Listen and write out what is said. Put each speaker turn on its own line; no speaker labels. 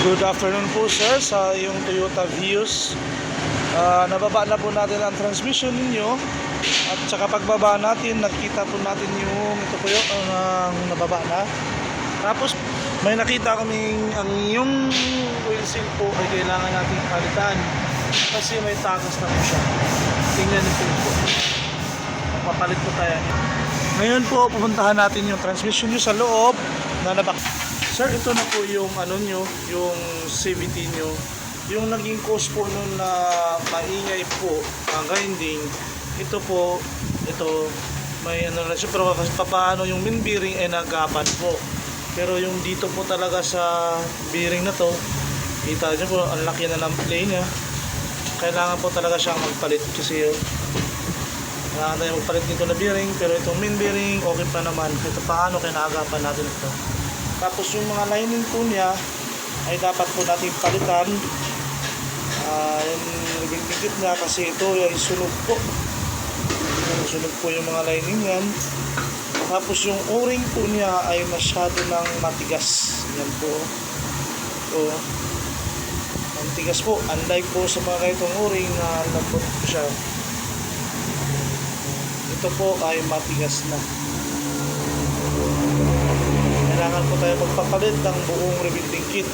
Good afternoon po sir sa iyong Toyota Vios. Nababa na po natin ang transmission ninyo at saka pagbaba natin nakita po natin yung ito po yung nababa na. Tapos may nakita kaming ang yung oil seal po ay kailangan natin palitan kasi may tagas na po siya. Tingnan nito po. Papalit po tayo. Ngayon po pupuntahan natin yung transmission nyo sa loob na nabak. Sir, ito na po yung ano nyo, yung CVT nyo. Yung naging cause po nun na maingay po ang grinding. Ito po, ito may ano na siya, pero paano yung main bearing ay nagapan po. Pero yung dito po talaga sa bearing na to, kita nyo po, ang laki na ng play niya. Kailangan po talaga siyang magpalit kasi kailangan tayo magpalit dito na bearing. Pero itong main bearing, okay pa naman. Ito paano kaya naagapan natin ito. Tapos yung mga lining po niya ay dapat po natin palitan. Yung nagigit niya kasi ito ay sunog po. Sunog po yung mga lining yan. Tapos yung o-ring po niya ay masyado ng matigas. Yan po. So, matigas po. Unlike po sa mga itong o-ring na lambot po siya. Ito po ay matigas na. Kailangan po tayo magpapalit ng buong rebuilding kit.